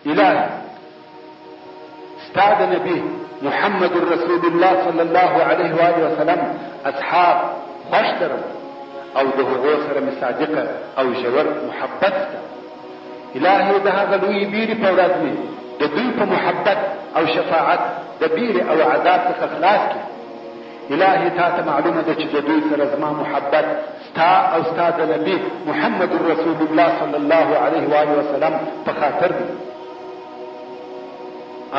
الهي استاد نبي محمد رسول الله صلى الله عليه وآله وسلم اصحاب خوش درم او د هغو سره می صادقه او ژور محبت ده. الهي د هغه لوی بیرې په ورځ مې د دوی په محبت او شفاعت د بیرې او عذاب څخه خلاص کړي. الهي تا ته معلومه ده چې د دوی سره زما محبت ستا او ستا د نبي محمد رسول الله صلی الله علیه وآله وسلم په خاطر دي.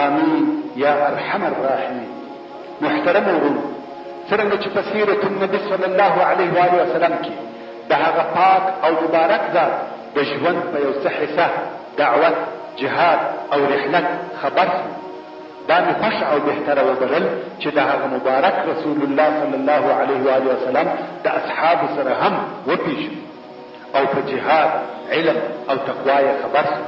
آمین یا ارحم الراحمین. محترم ورونو، څرنګه چې په سیرت النبي صلی الله علیه وآله وسلم کې د هغه پاک او مبارک ذات د ژوند په یو څه حصه دعوت، جهاد او رحلت خبر شو، دا مې خوښ او بهتره وبلل چې د هغه مبارک رسول الله صلی الله علیه وآله وسلم د اصحابو سره هم وپېژنو او په جهاد، علم او تقوا یې خبر شو.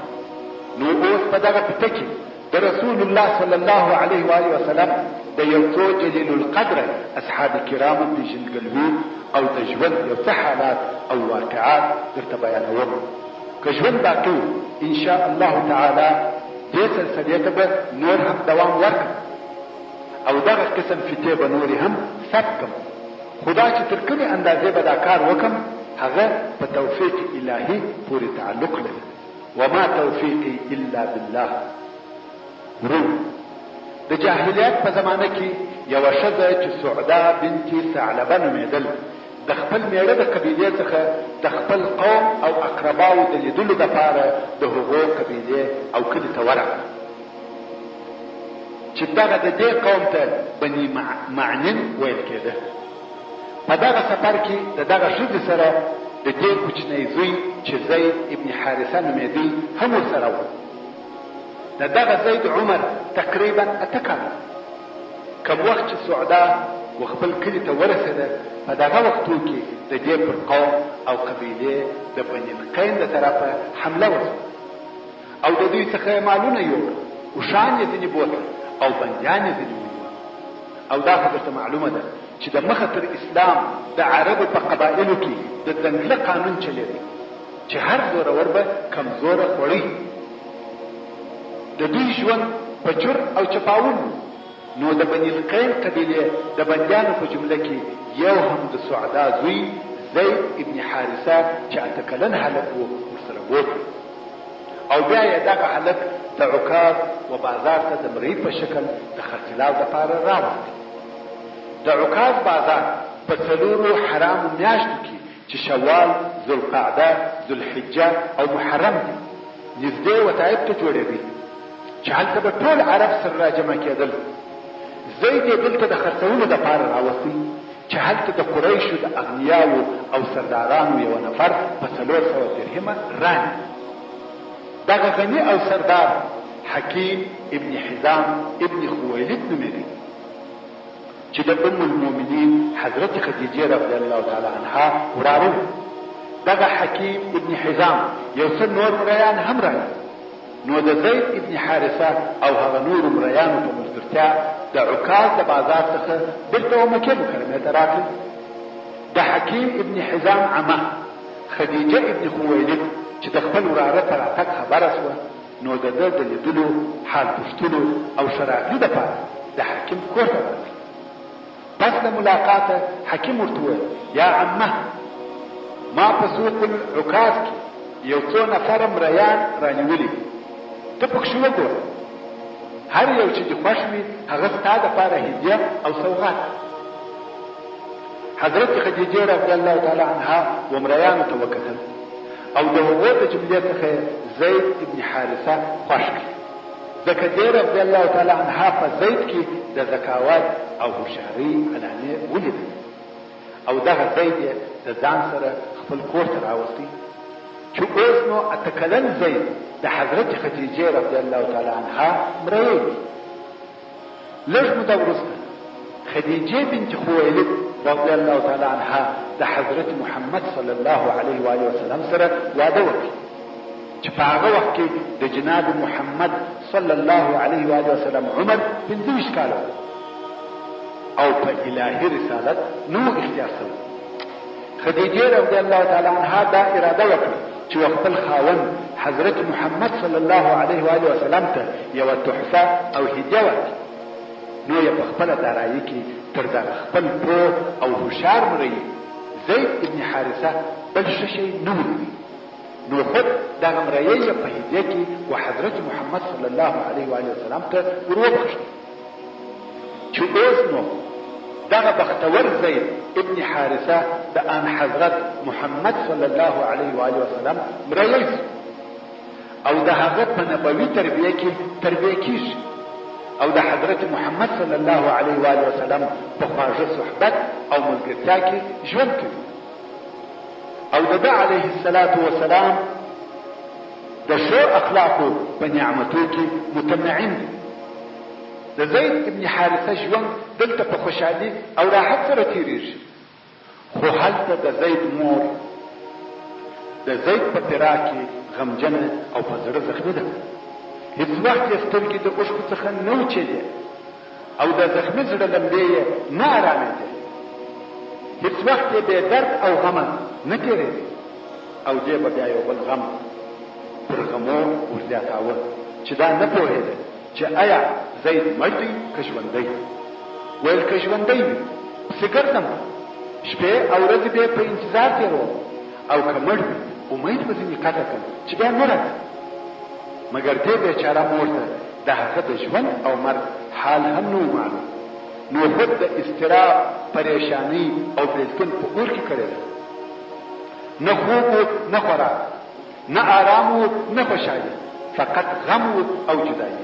نو اوس په دغه پته کې د رسول الله صلی الله علیه وآله وسلم د یو څو جلیل القدر اصحاب کرامو پیژندګلوي او د ژوند یو څه حالات او واقعات درته بیانوم. که ژوند باقي وو ان شاء الله تعالی دې سلسلې ته به نور هم دوام ورکړم او دغه قسم فتې به نورې هم ثبت کړم. خدا چې تر کومې اندازې به دا کار وکړم هغه په توفیق الهي پورې تعلق لري. وما توفیقي الا بالله. ورونو، د جاهلیت په زمانه کې یوه ښځه چې سعده بنت ثعلبه نومېدل د خپل میړه د قبیلې څخه د خپل قوم او اقرباو د لیدلو دپاره د هغو قبیلې او کلي ته ورغله چې دغه د دې قوم ته بني معنن ویل کېده. په دغه سفر کې د دغه ښځې سره د دې کوچنی زوی چې زید ابن حارثه نومېدی هم ورسره و. د دغه زید عمر تقریبا 8 کاله. کوم وخت چې سعده و خپل کلي ته ورسېده په دغه وختو کې د دې پر قوم او قبیلې د بني القین د طرفه حمله وشوه او د دوی څخه یې مالونه یوړل، اوښان یې ځینې بوتل او بندیان یې ځینې ونیول. او دا خو درته معلومه ده چې د مخه تر اسلام د عربو په قبایلو کې د ځنګله قانون چلېده چې هر زورور به کمزوره خوړی. د دوی ژوند په چور او چپاول. نو د بني القین قبیلې د بندیانو په جمله کې یو هم د سعده زوی زید ابن حارثه چې 8 کلن هلک و ورسره بوتل او بیا یې دغه هلک د عکاظ و بازار ته د مرۍ په شکل د خرڅلاو دپاره راوست. د عکاظ بازار په 4 حرامو میاشتو کې چې شوال، ذوالقعده، ذوالحجه او محرم دي نږدې وطایب ته جوړېدی چې هلته به ټول عرب سره راجمع کېدل. زید یې دلته د خرڅولو دپاره راوستی چې هلته د قریشو د اغنیاو او سردارانو یو نفر په 400 درهمه راني. دغه غني او سردار حکیم ابن حزام ابن خویلد نومېدی چې د ام المؤمنین حضرت خدیجه رضی الله تعالی عنها وراره. دغه حکیم ابن حزام یو څه نور مریان هم راغلل. نو د زید ابن حارثه او هغه نور مریانو په ملګرتیا د عکاظ د بازار څخه بیرته مکې مکرمې ته راغلل. د حکیم ابن حزام عمه خدیجه ابن خویلد چې د خپل وراره په راتګ خبره شوه نو د ده د لیدلو، حال پوښتلو او شراغلي دپاره د حکیم کور ته ورغله. پس د ملاقاته حکیم ورته وویل: یا عمه، ما په سوق العکاظ کې یو څو نفره مریان رانیولي، ته پکښې وګوره، هر یو چې دې خوښ وي هغه ستا دپاره هدیه او سوغات. حضرت خدیجه رضی الله تعالی عنها و مریانو ته وکتل او د هغو د جملې څخه زید ابن حارثه خوښ کړي، ځکه دې رضی الله تعالی عنها په زید کې د ذکاوت او هوښیارۍ علامې ولیدل او دغه زید یې د ځان سره خپل کور ته راوستی چې اوس نو 8 کلن زید د حضرت خدیجه رضی الله تعالی عنها مری. لږ موده وروسته خدیجه بنت خویلد رضی الله تعالی عنها د حضرت محمد صلی الله علیه و آله وسلم سره واده وکړ چې په هغه وخت کې د جناب محمد صلی الله علیه و آله وسلم عمر 25 کاله او په الهي رسالت نو اختیار شوی. خدیجه رضی الله تعالی عنها دا اراده وکړه چې خپل خاوند حضرت محمد صلی الله علیه و آله وسلم ته یو تحفه او هدیه ورکړي، نو یې په خپله دارایي کې تر دغه خپل پوه او هوښیار مرئي زید ابن حارثه بل ښه شی نه ولري، نو خود دغه مرئي یې په هدیه کې و حضرت محمد صلی الله علیه و آله وسلم ته ور وبخښي چې اوس نو دغه بختور زید ابن حارثه د ان حضرت محمد صلی الله علیه و آله وسلم مرئي او د هغه په نبوي تربیه کې تربیه کیږي او د حضرت محمد صلی الله علیه و آله وسلم په خواږه صحبت او ملګرتیا کې ژوند کوي او د ده علیه الصلاة والسلام د ښو اخلاقو په نعمتو کې متمعن دي. د زید ابن حارثه ژوند دلته په خوشحالي او راحت سره تېرېږي، خو هلته د زید مور د زید په فراق کې غمجنه او په زړه زخمي ده. هیڅ وخت یې سترګې د اوښکو څخه نه وچېدې او د زخمي زړه لمبې یې نه ارامېدې. هیڅ وخت یې بې درد او غمه نه تېرېدې او دې به بیا یو بل غم پر غمو ورزیاتاوه چې دا نه پوهېده چې آیا زید مړ دی که ژوندی. ویل که ژوندی وي پسې ګرځم، شپې او ورځې به یې په انتظار تېروم، او که مړ وي امید به ځینې قطع کړم چې بیا نه راځي. مګر دې بیچاره مور ته د هغه د ژوند او مرګ حال هم نه و معلوم، نو خود د اضطراب، پریشانۍ او بېلتون په اور کې کړې ده. نه خوب و نه خوراک، نه آرام و نه خوشحالي، فقط غم و او جدایي.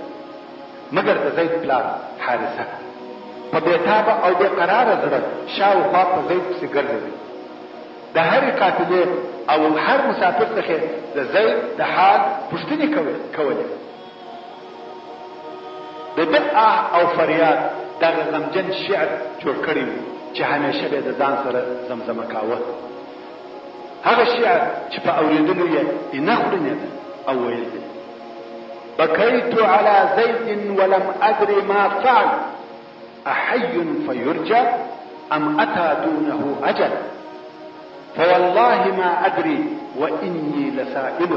مګر د زید پلار حارثه په بېتابه او بېقراره زړه شاوخوا په زید پسې ګرځوي. د هرې قافلې او هر مسافر څخه د زید د حال پوښتنې کولې. د ده آه او فریاد دغه غمجن شعر جوړ کړی و چې همیشه به د ځان سره زمزمه کاوه. هغه شعر چې په اورېدلو یې اینه خورنېده او ویل دی: بكيت على زيد ولم أدر ما فعل أحي فيرجى أم أتى دونه أجل فوالله ما أدري وإني لسائل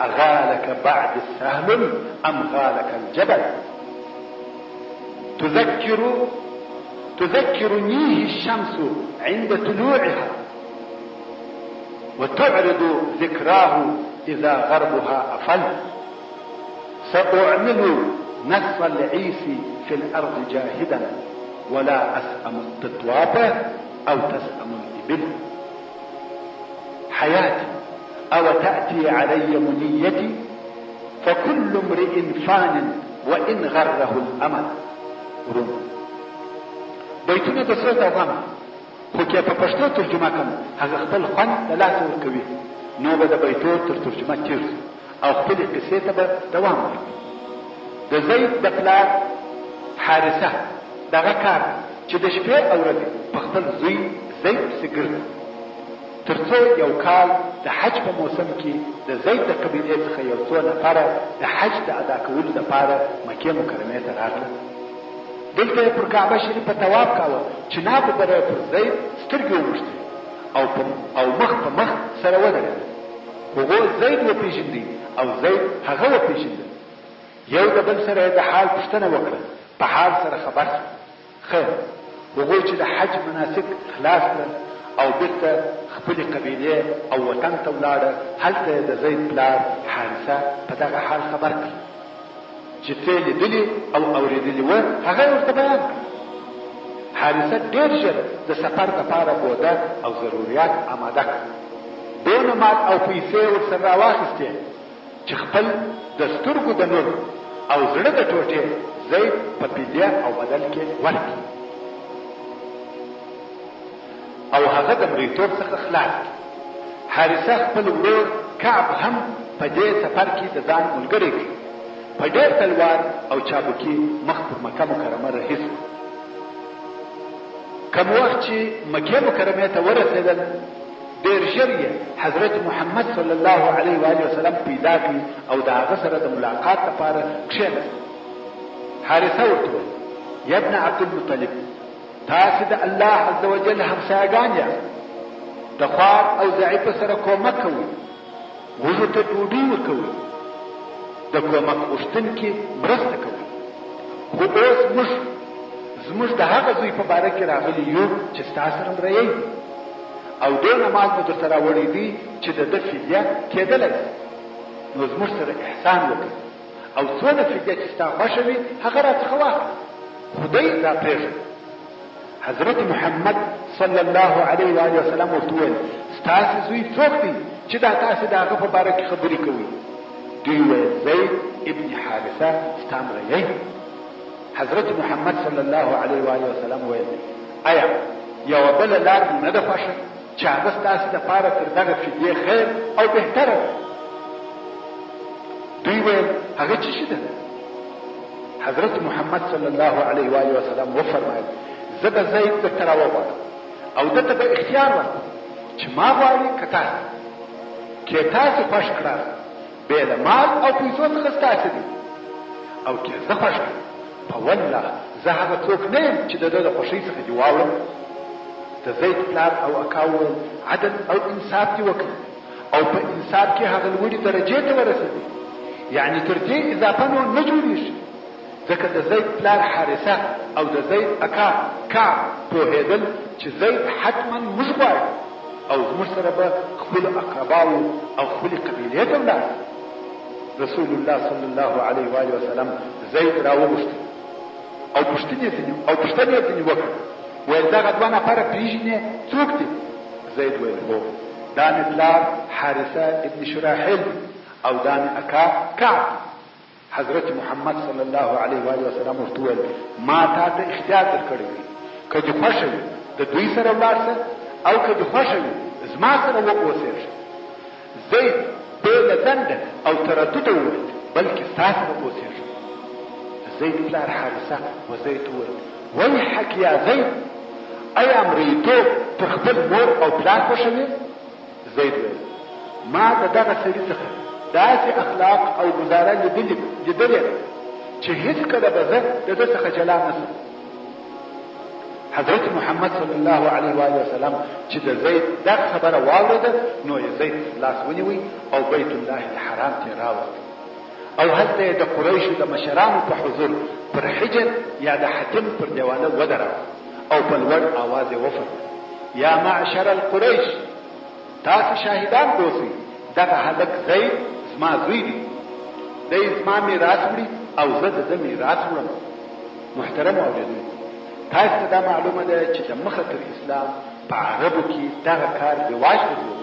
أغالك بعد السهل أم غالك الجبل تذكرنيه الشمس عند طلوعها وتعرض ذكراه إذا غربها أفل سأعمل نصف العيس في الأرض جاهدا ولا أسأم التطواب أو تسأم الإبل حياتي أو تأتي علي منيتي فكل امرئ فان وإن غره الأمل. روم بیتونه د سرت او غم خو کې په پښتو ترجمه کوم هغه خپل خوند د لاسه ورکوي، نو به د بیتو تر ترجمه تېر او خپلې قصې ته به دوام ورکړي. د زید د پلار حارثه دغه کار چې د شپې او ورځې په خپل زوی زید پسې ګرځي، تر څو یو کال د حج په موسم کې د زید د قبیلې څخه یو څو نفره د حج د ادا کولو لپاره مکې مکرمې ته راغله. دلته یې پر کعبه شریفه طواف کاوه چې ناګو به پر زید سترګې وموښتې او مخ په مخ سره ودرېد. هغو زید وپېژندی او زید هغه وپېژنده. یو د بل سره د حال پوښتنه وکړه، په حال سره خبر شو. خیر، هغوی چې د حج مناسک خلاص کړل او بیرته خپلې قبیلې او وطن ته ولاړه، هلته د زید پلار حارثه په دغه حال خبر کړ چې څه لیدلي او اورېدلي وه، هغه ورته بیان کړ. حارثه ډېر ژر د سفر دپاره بوده او ضروريات آماده کړ. دونه مال او پیسې ورسره راواخیستې چې خپل د سترګو د نور او زړه د ټوټې زید په فدیه او بدل کې ورکړي او هغه د مریتوب څخه خلاص کړي. حارثه خپل ورور کعب هم په دې سفر کې د ځان ملګری کړي. په ډېر تلوار او چابکي مخ پر مکه مکرمه رهي شو. کوم وخت چې مکې مکرمې ته ورسېدل، ډېر ژر یې حضرت محمد صلی الله علیه و آله وسلم پیدا کړي او د هغه سره د ملاقات لپاره کښېنست. حارثه ورته وویل: یا ابن عبدالمطلب، تاسې د الله عز وجل همسایګان یاست، د خوار او ضعیفه سره کومک کوئ، وږو ته ډوډۍ ورکوئ، د کومک غوښتونکي مرسته کوئ. خو اوس زموږ د هغه زوی په باره کې راغلي یو چې ستا سره مریی او ډېر مال مو در سره وړی دی چې د ده فدیه کېدلی شي. نو زموږ سره احسان وکړه او څونه فدیه چې ستا خوښه وي هغه راڅخه واخله، خدای را پرېږده. حضرت محمد صلی الله علیه و آله وسلم ورته وویل ستاسې زوی څوک دی چې دا تاسې د هغه په باره کې خبرې کوئ؟ دوی ویل زید ابن حارثه ستا مریی. حضرت محمد صلی الله علیه و آله وسلم ویل آیا یوه بله لار نه ده خوښه چې هغه ستاسې دپاره تر دغه فدیې خیر او بهتره ده؟ دوی ویل هغه څه شي ده؟ حضرت محمد صلی الله علیه و آله وسلم وفرمایل زه به زید درته راوغواړم او ده ته به اختیار ورکړم چې ما غواړي که تاسې که تاسې خوښ کړاست بې له مال او پیسو څخه ستاسې دي، او که زه خوښ کړم په والله زه هغه څوک نه یم چې د ده د خوښۍ څخه دې واوړم. د زید پلار او اکا وویل عدل او انصاف دې وکړي او په انصاف کې هغه لوړې درجې ته ورسېدي، یعنې تر دې اضافه نور نه جوړېږي، ځکه د زید پلار حارثه او د زید اکا کعب پوهېدل چې زید حتما موږ غواړي او زموږ سره به خپلو اقرباو او خپلې قبیلې ته ولاړ. رسول الله صلی الله علیه و آله وسلم زید راوغوښتل او پوښتنې یې ځینې وکړ. ویل دغه دوه نفره پېژنې څوک دي؟ زید ویل هو دا مې پلار حارثه ابن شراحیل او دا مې اکا کعب. حضرت محمد صلی الله علیه و آله وسلم ورته ویل ما تا ته اختیار درکړی دی، که دې خوښه وي د دوی سره ولاړ شه او که دې خوښه وي زما سره واوسېږه. زید بې له ځنډه او تردده وویل بلکې ستا سره اوسېږه. زید پلار حارثه و زید وویل ویحک یا زید ایا مریتوب تر خپل مور او پلار خوښوي؟ زید ویل ما د دغه سړي څخه داسې اخلاق او ګزاره لیدلې ده چې هېڅکله به زه د ده څخه جلا نه شم. حضرت محمد صلی الله علیه و آله وسلم چې د زید دغه خبره واورېده نو یې زید لاس ونیوی او بیت الله الحرام ته راوست او هلته یې د قریشو د مشرانو په حضور پر حجر یا د حتم پر دیواله ودراوه او په لوړ آواز یې وفرمایل یا معشر القریش تاسې شاهدان اوسئ دغه هلک زید زما زوی دی، دی زما میراث وړي او زه د ده میراث وړم. محترم اورېدونکو تاسو ته دا معلومه ده چې د مخه تر اسلام په عربو کې دغه کار رواج درلود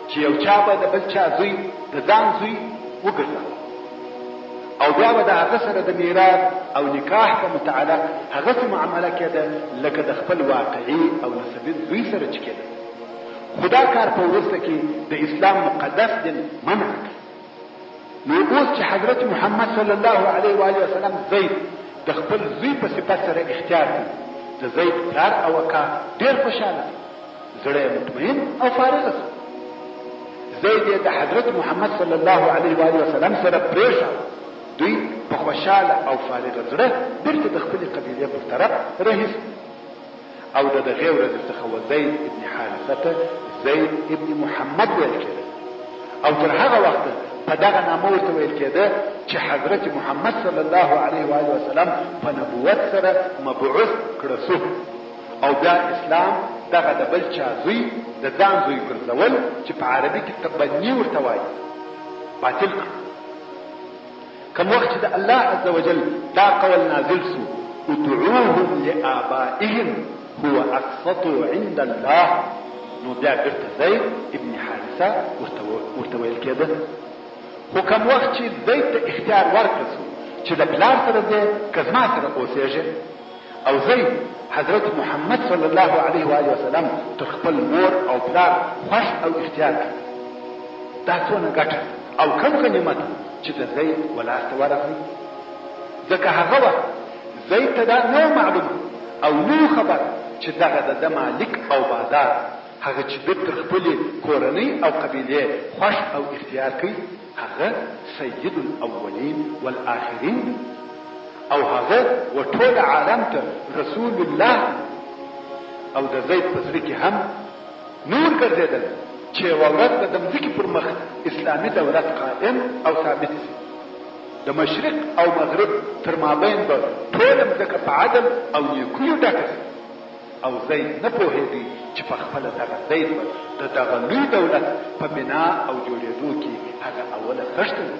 چې یو چا به د بل چا زوی د ځان زوی وګرځاوه او بیا به د هغه سره د میراث او نکاح په متعلق هغسې معامله کېده لکه د خپل واقعي او نسبي زوی سره چې کېده. خو دا کار په وروسته کې د اسلام مقدس دین منع کړ. نو اوس چې حضرت محمد صلی الله علیه و آله وسلم زید د خپل زوی په صفت سره اختیار کړي، د زید پلار او اکا ډېر خوشحاله زړه یې مطمئن او فارغه شو. زید یې د حضرت محمد صلی الله علیه و آله وسلم سره پرېښود. دوی په خوشحاله او فارغه زړه بېرته د خپلې قبیلې پر طرف رهي او د دغې ورځې څخه و زید ابن حارثه ته زید ابن محمد ویل کېده او تر هغه وخته په دغه نامه ورته ویل کېده چې حضرت محمد صلی الله علیه و آله وسلم په نبوت سره مبعوث کړه شو او بیا اسلام دغه د بل چا زوی د ځان زوی ګرځول چې په عربي کې تبني ورته وایي باطل کړ. کوم وخت چې د الله عز وجل دا قول نازل سو ادعوهم لآبائهم هو اقسط عند الله نو بیا بیرته زید ابن حارثه ورته ویل کېده. خو کوم وخت چې زید ته اختیار ورکړل سو چې د پلار سره دی که زما سره اوسېږي او زید حضرت محمد صلی الله علیه و آله وسلم تر خپل مور او پلار خوښ او اختیار کړ. دا څونه ګټه او کوم غنیمت چې د زید ولاسته ورغلی، ځکه هغه وخت زید ته دا نه معلوم او نو خبر چې دغه د ده مالک او بادار هغه چې د تر خپلې کورنۍ او قبیلې خوښ او اختیار کوي هغه سید الاولین والآخرین او هغه و ټول عالم ته رسول الله او د زید په زړه کې هم نور ګرځېدل چې یوه ورځ به د مځکې پر مخ اسلامي دولت قائم او ثابت شي. د مشرق او مغرب تر مابین به ټوله مځکه په عدل او نیکیو ډکه شي. او زید نه پوهېدی چې په خپله دغه زید به د دغه لوی دولت په بنا او جوړېدو کې هغه اوله خښته وي.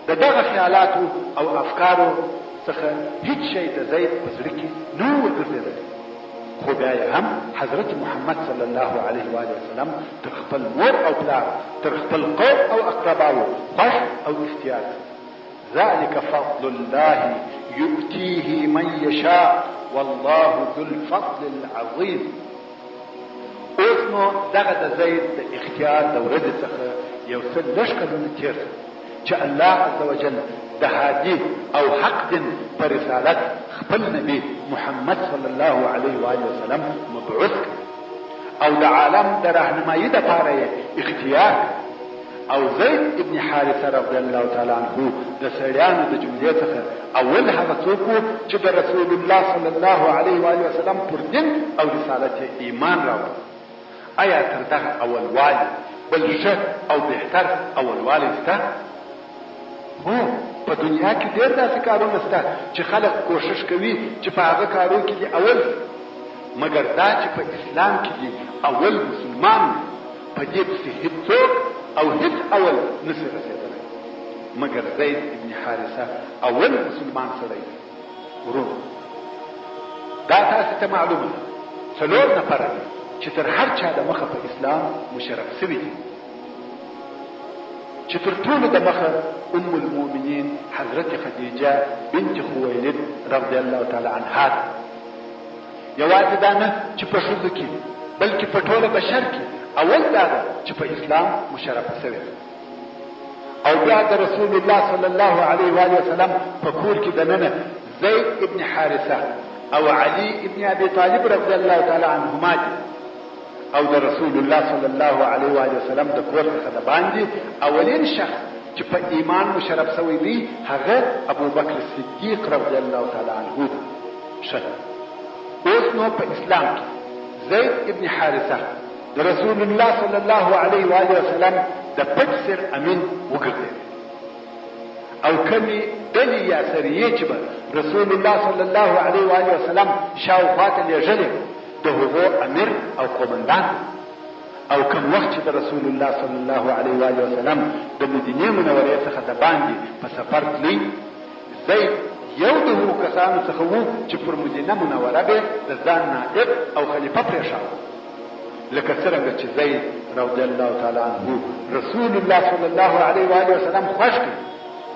د دغه خیالاتو او افکارو څخه هیڅ شی د زید په زړه کې نه و ورګرځېدلی. خو بیا یې هم حضرت محمد صلی الله علیه و وسلم تر خپل مور او پلار، تر خپل قوم او اقرباو خوښ او اختیار. ذلك فضل الله يؤتيه من يشاء والله ذو الفضل العظيم. اوس نو دغه د زید د اختیار د ورځې څخه یو څه لږ کلونه تېر شول چې الله عز وجل د هادي او حق دین پر رسالت خپل نبی محمد صلی الله علیه و وسلم مبعوث او د عالم د راهنمایي دپاره یې اختیار. او زید ابن حارثه رضی الله تعالی عنه د سړیانو د جملې څخه اول هغه څوک و چې د رسول الله صلی الله علیه و وسلم پر دین او رسالت یې ایمان راوړ. آیا تر دغه اولوالي بل ښه او بهتر اولوالی شته؟ هو، په دنیا کې ډېر داسې کارونه شته چې خلک کوشش کوي چې په هغه کارو کې دي اول، مګر دا چې په اسلام کې دي اول مسلمان په دې پسې هېڅوک او هیڅ اول نشي رسېدلی مګر زید ابن حارثه اول مسلمان سړی. ورور دا تاسو ته معلومه ده څلور نفره چې تر هر چا د مخه په اسلام مشرف شوي دي، چې تر ټولو د مخه ام المؤمنین حضرت خدیجه بنت خویلد رضی الله تعالی عنها ده. یوازې دا نه چې په ښځو کې بلکې په ټوله بشر کې اول دا ده چې په اسلام مشرفه شوې ده. او بیا د رسول الله صلی الله علیه و وسلم په کور کې دننه زید ابن حارثه او علي ابن ابي طالب رضی الله تعالی عنهما دي. او د رسول الله صلی الله علیه و وسلم د کور څخه د باندې اولین شخص چې په ایمان مشرف شوی دی هغه ابو بکر صدیق رضی الله تعالی عنه دی. اوس نو په اسلام کې زید ابن حارثه د رسول الله صلی الله علیه و وسلم د پټ سر امین وګرځید. او کمی ډلې یا سریې چې به رسول الله صلی الله علیه و وسلم شاوخوا ته لېږلې د هغو امیر او قومندان. او کوم وخت چې د رسول الله صلی الله علیه و وسلم د مدینې منورې څخه د باندې په سفر تللی، زید یو د هغو کسانو څخه و چې پر مدینه منوره به د ځان نائب او خلیفه پرېښاوه. لکه څرنګه چې زید رضی الله تعالی عنه رسول الله صلی الله علیه و وسلم خوښ کړ،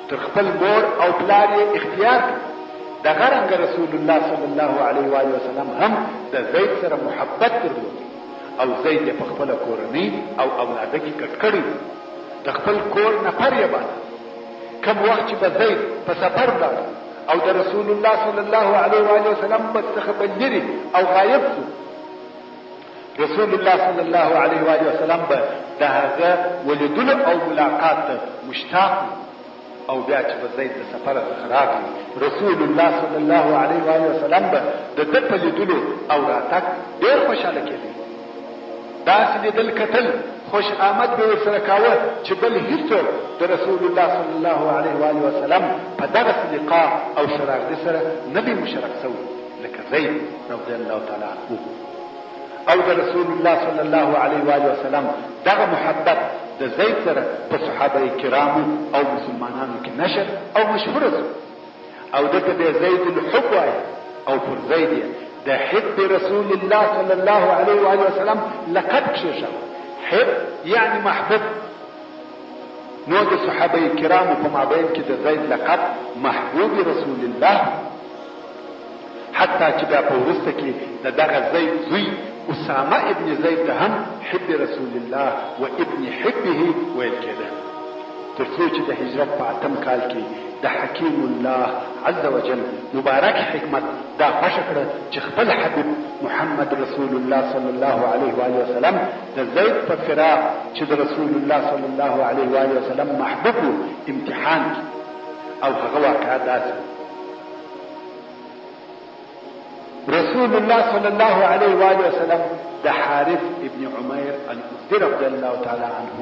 تر خپل مور او پلار یې اختیار کړ. دغه رنګه رسول الله صلی الله علیه و وسلم هم د زید سره محبت درلود. او زید په خپل کورنۍ او اولاده کې کټ کړی د خپل کور نفر یې باندې. کوم وخت چې به زید په سفر لاړ او د رسول الله صلی الله علیه و وسلم څخه بلری او غایب شو، رسول الله صلی الله علیه و وسلم به د هغه ولیدلو او ملاقات ته مشتاق. او بیا چې به زید د سفر څخه راغی، رسول الله صلی الله علیه و وسلم به د ده په لیدلو او راتګ ډېر خوشحاله کېدی. داسې لیدل کتل خوش آمد به ورسره کاوه چې بل هیڅوک د رسول الله صلی الله علیه و وسلم په دغسې لقا او شراغلي سره نه وي مشرف شوی لکه زید رضی الله تعالی عنه. او د رسول الله صلی الله علیه و وسلم دغه محبت د زید سره په صحابه کرامو او مسلمانانو کې نشر او مشهور شو. او دته به زید الحب وایي او پر زید د حب رسول الله صلی الله علیه و وسلم لقب کښېښه. حب یعنی محبوب. نو د صحابه کرامو په مابین کې د زید لقب محبوب رسول الله، حتی چې بیا په وروسته کې د دغه زید زوی اسامه ابن زید ته هم حب رسول الله و ابن حبه ویل کېده. تر څو چې د هجرت په 8م کال کې د حکیم الله عز وجل مبارک حکمت دا خوښه کړه چې خپل حبیب محمد رسول الله صلی الله علیه و وسلم د زید په فراق چې د رسول الله صلی الله علیه و وسلم محبوب امتحان کی. او هغه واقعه داسې رسول الله صلی الله علیه و وسلم د حارث ابن عمیر الازدي رضی الله تعالی عنه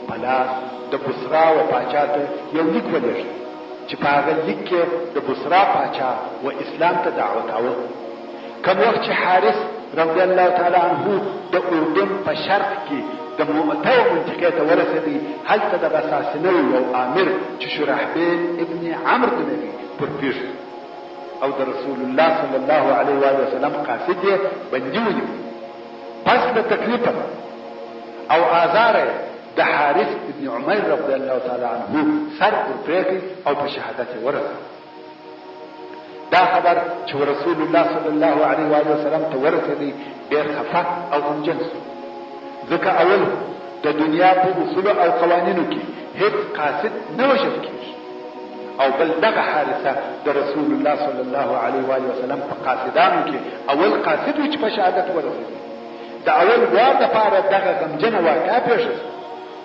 پلاس د بصرا و پاچا ته یو لیک ولېږه چې په هغه لیک کې د بصرا پاچا و اسلام ته دعوت اول. کوم وخت چې حارث رضی الله تعالی عنه د اردن په شرق کې د مؤته منطقې ته ورسېدی، هلته د غساسنه یو امیر چې شرحبیل ابن عمرو نبی پر پیښ او د رسول الله صلی الله علیه و وسلم قاصد یې بندي ونیو. پس د تکلیف او آزار د حارث ابن عمیر رضی الله تعالی عنه سر ورپرېږي او په شهادت یې ورسېد. دا خبر چې رسول الله صلی الله علیه و وسلم ته ورسېدی ډېر خفه او غمجن شو، ځکه اول د دنیا په اصولو او قوانینو کې هیڅ قاصد نه وژل کېږي، او بل دغه حارثه د رسول الله صلی الله علیه و وسلم په قاصدانو کې اول قاصد و چې په شهادت ورسېدی. د اول وار دپاره دغه غمجنه واقعه پېښه شوه،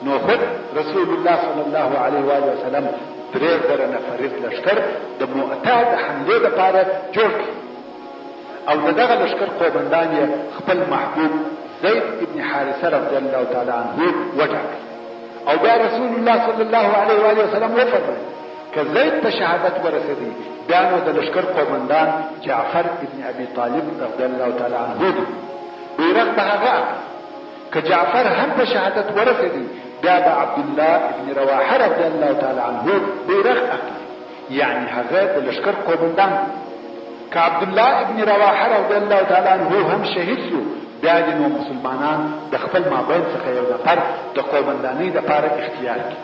نو خود رسول الله صلی الله علیه و وسلم 3000 نفریز لشکر د مؤته د حملې دپاره جوړ کړي، او د دغه لشکر قومندان یې خپل محبوب زید ابن حارثه رضی الله تعالی عنه وټاکه. او بیا رسول الله صلی الله علیه و وسلم وفرمایل که زید په شهادت ورسېدی بیا نو د لشکر قومندان جعفر ابن ابي طالب رضی الله تعالی عنه دی، بیرغ به هغه که جعفر هم په شهادت ورسېدی بیا به عبدالله ابن رواحه رضی الله تعالی عنه بیرغ اخلي، یعنی هغه د لشکر قومندان. که عبدالله ابن رواحه رضی الله تعالی عنه هم شهید شو بیا د نو مسلمانان د خپل مابین څخه یو نفر د قومندانۍ دپاره اختیار کړي،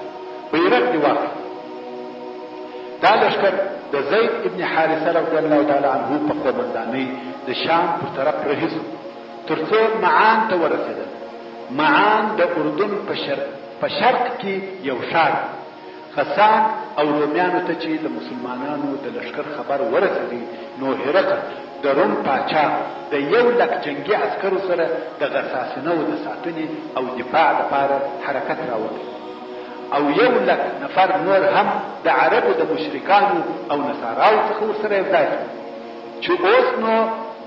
بیرغ دې واخلي. دا لشکر د زید ابن حارثه رضی الله تعالی عنه په قومندانۍ د شام پر طرف رهیسو تر څو معان ته ورسېدل. معان د اردن په شرق کې یو ښار. غسان او رومیانو ته چې د مسلمانانو د لشکر خبر ورسېدی نو هرقل د روم پاچا د 100,000 جنگي عسکرو سره د غساسنو د ساتنې او دفاع لپاره حرکت راوړ، او 100,000 نفر نور هم د عربو د مشرکانو او نصاراو څخه ورسره یو ځای چې اوس نو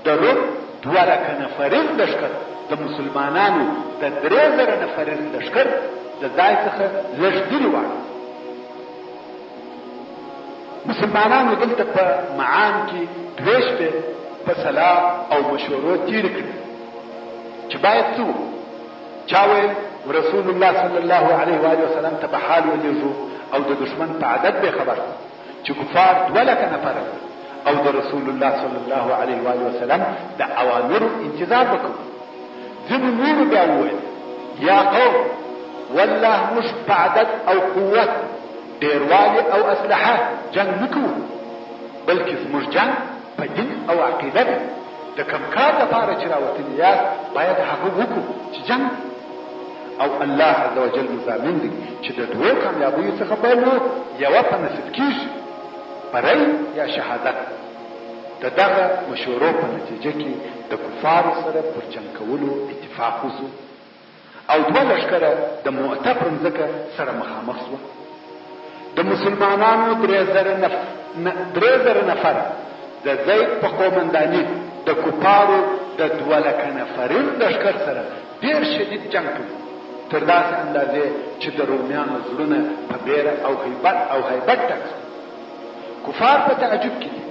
د روم 2,00,000 نفریز لشکر د مسلمانانو د 3000 نفریز لشکر د ځای څخه لږ لرې وه. مسلمانانو دلته په معان کې 2 شپې په صلاح او مشورو تېرې کړې چې باید څه وکړو. چا ویل رسول الله صلی الله علیه و وسلم ته به حال ولېږو او د دشمن په عدد به خبر چې کفار 2,00,000 نفر او د رسول الله صلی الله علیه و وسلم د اوامرو انتظار وکړو. ځینو نورو بیا وویل یا قوم والله موږ په عدد او قوت ډیروالي او اسلحه جنگ نه کوو، بلکې زموږ جنگ په دین او عقیده دی. د کوم کار لپاره چې راوتلي یاست باید هغه وکړو چې جنگ، او الله عز وجل مضامن دی چې د 2 کامیابیو څخه به مو یوه په نصیب کېږي، بری یا شهادت. د دغه مشورو په نتیجه کې د کفارو سره پر جنگ کولو اتفاق وشو، او 2 لشکره د مؤته پر مځکه سره مخامخ شوه. د مسلمانانو 3000 نفر د زید په قومندانۍ د کفارو د 2,00,000 نفریز لشکر سره ډېر شدید جنگ کوي، تر داسې اندازې چې د رومیانو زړونه په بیره او هیبت ډک شول. کفار په تعجب کې دي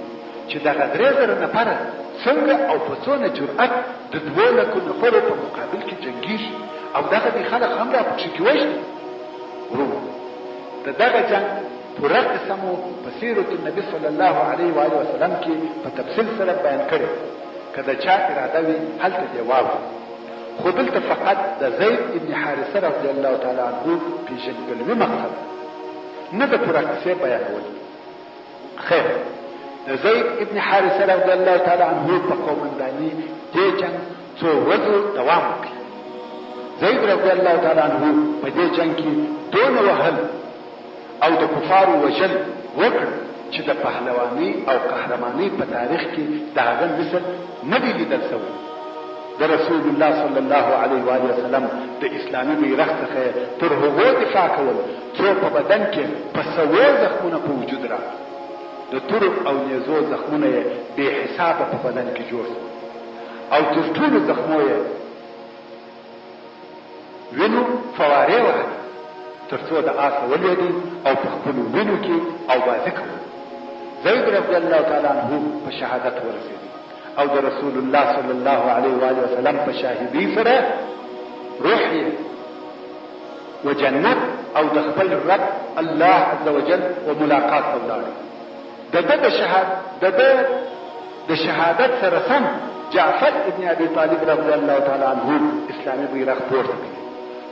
چې دغه 3000 نفره څنګه او په څونه جرأت د 2,00,000 نفرو په مقابل کې جنګېږي، او دغه دي خلک هم راپکښې کې وژني. ورو د دغه جنگ پوره قصه مو په سیرت النبي صلی الله علیه و وسلم کې په تفصیل سره بیان کړې. که د چا اراده وي هلته دې واورئ، خو دلته فقط د زید ابن حارثه رضی الله تعالی عنه پیژندګلوي مقصد نه د پوره قصې بیانول. خیر، د زید ابن حارثه رضی الله تعالی عنه په قومندانۍ دې جنگ څو ورځو دوام وکړي. زید رضی الله تعالی عنه په دې جنگ کې دونه وهل او د کفارو وژل وکړ چې د پهلوانۍ او قهرمانۍ په تاریخ کې د هغه مثل نه دی لیدل شوی. د رسول الله صلی الله علیه و وسلم د اسلامي بیرغ څخه تر هغو دفاع کول څو په بدن کې په 100 زخمونه په وجود راغلل. د تورو او نیزو زخمونه یې بې حسابه په بدن کې جوړ او تر ټولو زخمو یې وینو فوارې وهلې تر څو د آس ولوېدی او په خپلو وینو کې او بازي کول. زید رضی الله تعالی عنه په شهادت ورسېدی او د رسول الله صلی الله علیه و آله وسلم په شاهدۍ سره روح یې و جنت او د خپل رب الله عز وجل و ملاقات ته ولاړ. د شهادت سره سم جعفر ابن ابي طالب رضی الله تعالی عنه اسلامي بیرغ پورته کړ.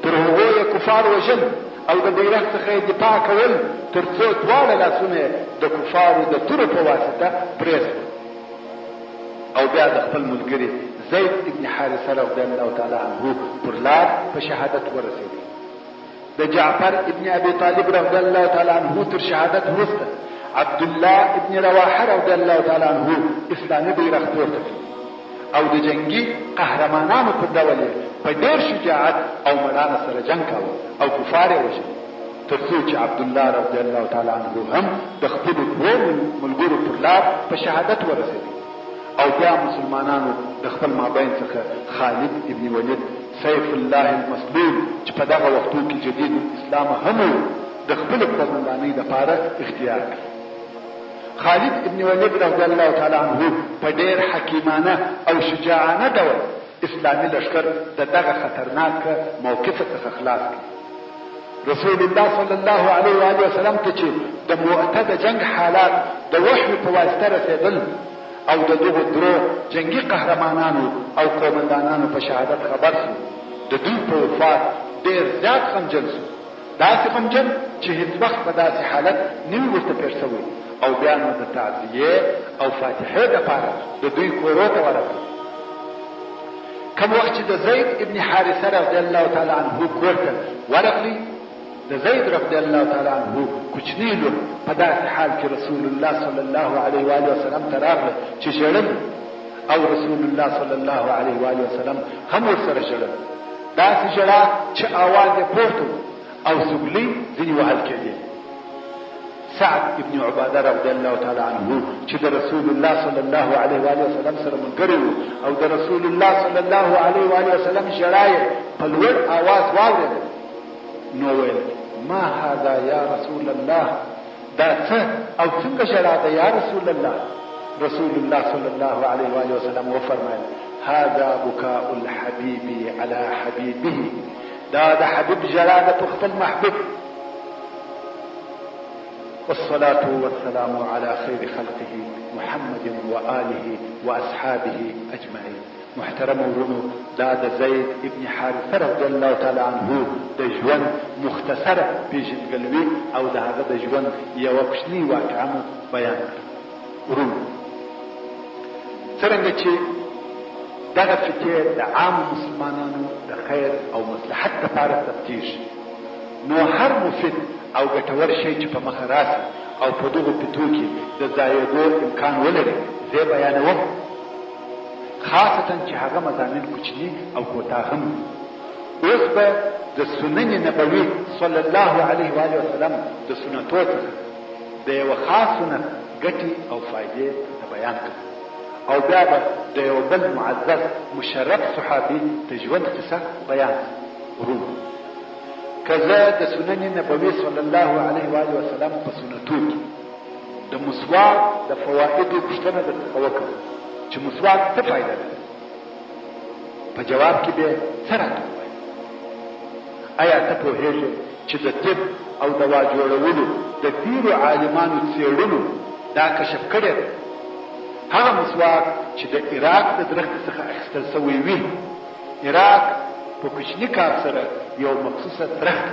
تر هغو یې کفار وژل او د بیرغ څخه یې دفاع کول تر څو دواړه لاسونه د کفارو د تورو په واسطه پرې شول. او بیا د خپل ملګري زید ابن حارثه رضی الله تعالی عنه پر لار په شهادت ورسېدی. د جعفر ابن ابي طالب رضی الله تعالی عنه تر شهادت وروسته عبد الله ابن رواحه رضی الله تعالی عنه اسلامي بیرغ پورته کړ او د جنگي قهرمانانو په ډول په ډېر شجاعت او مړانه سره جنگ کاوه او کفار یې وژل تر څو چې عبد الله رضی الله تعالی عنه هم د خپلو دوو ملګرو پر لار په شهادت ورسېدی. او بیا مسلمانانو د خپل مابین څخه خالد ابن ولید سیف الله المسلول چې په دغه وختو کې جدید اسلام هم د خپل قومندانۍ دپاره اختیار کړ. خالد ابن ولید رضی الله تعالی عنه په ډېر حکیمانه او شجاعانه ډول اسلامي لښکر د دغه خطرناک موقف څخه خلاص کړ. رسول الله صلی الله علیه و آله وسلم ته چې د مؤته د جنگ حالات د وحی په واسطه رسېدل او د دغو درو جنگي قهرمانانو او قومندانانو په شهادت خبر شو، د دوی په وفات ډېر زیات غمجن شو، داسې غمجن چې هیڅ وخت په داسې حالت نه وي ورته پېښ شوی. او بیا نو د تعزیې او فاتحې دپاره د دوی کورو ته ورغلل. کوم وخت چې د زید ابن حارثه رضی الله تعالی عنه کور ته ورغلی، د زید رضی الله تعالی عنه کوچنی لور په داسې حال کې رسول الله صلی الله علیه و آله وسلم ته راغله چې ژړل، او رسول الله صلی الله علیه و آله وسلم هم ورسره ژړل. داسې ژړا چې اواز یې پورته و او سګلۍ ځینې وهل کېدې. سعد ابن عباده رضی الله تعالی عنه چې د رسول الله صلی الله علیه و آله وسلم سره ملګری و او د رسول الله صلی الله علیه و آله وسلم ژړا یې په لوړ اواز واورېده، نو ویل ما هذا یا رسول الله، دا څه او څنګه ژړا ده یا رسول الله؟ رسول الله صلی الله علیه و آله وسلم وفرمایل هذا بکاء الحبیب علی حبیبه، دا د حبیب ژړا ده په خپل محبوب. والصلاة والسلام على خير خلقه محمد وآله وأصحابه أجمعين. محترم ورونو، دا د زید ابن حارثه رضی الله تعالی عنه د ژوند مختصره پیژندګلوي او د هغه د ژوند یوه کوچنۍ واقعه مو بیان کړه. ورونو، څرنګه چې دغه فکر د عامو مسلمانانو د خیر او مصلحت لپاره تفتیش، نو هر مفید او ګټور شی چې په مخه راسي او په دغو فتو کې د ځایېدو امکان ولري زه بیانوم، خاصتا چې هغه مضامین کوچني او کوتاه هم. اوس به د سنن نبوي صلی الله علیه و آله وسلم د سنتو څخه د یوه خاص سنت ګټې او فایدې ته بیان کړم، او بیا به د یو بل معزز مشرف صحابي د ژوند قصه بیان ورونو. که زه د سنن نبوي صلی الله علیه و آله وسلم په سنتو کې د مسواک د فوایدو پوښتنه درڅخه وکړم چې مسواک څه فایده لري، په جواب کې به څه راته ووایي؟ آیا ته پوهېږې چې د طب او دوا جوړولو د تېرو عالمانو څېړنو دا کشف کړی دی؟ هغه مسواک چې د عراق د درخت څخه اخیستل سوی وي، عراق په کوچني کار سره یو مخصوصه درخت،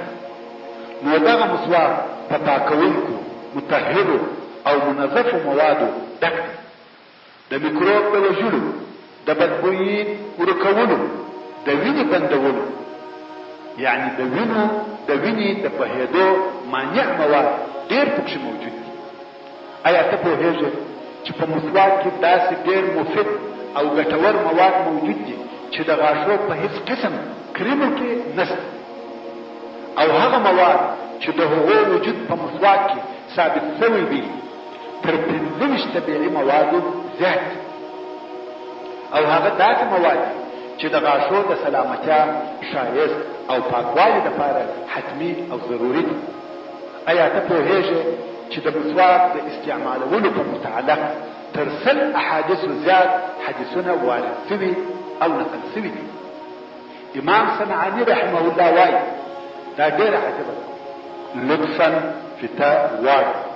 نو دغه مسواک په پاکونکو مطهرو او منظفو موادو ډک دی، د میکروب د وژلو، د بدبویي ورکولو، د وینې بندولو، یعنی د وینې د بهېدو مانع مواد ډېر پکښې موجود دي. آیا ته پوهېږې چې په مسواک کې داسې ډېر مفید او ګټور مواد موجود دي چې د غاښو په هیڅ قسم کریمو کې نشته، او هغه مواد چې د هغو وجود په مسواک کې ثابت شوی وي تر 25 طبیعي موادو زیات، او هغه داسې مواد چې د غاښو د سلامتیا، ښایست او پاکوالي لپاره حتمي او ضروري دي. آیا ته پوهېږې چې د مسواک د استعمالولو په متعلق تر 100 احادیثو زیات حدیثونه وارد سوي او نقل سوي دي؟ امام صنعاني رحمه الله وایي دا ډېره عجیبه ده. لطفا فتا وایي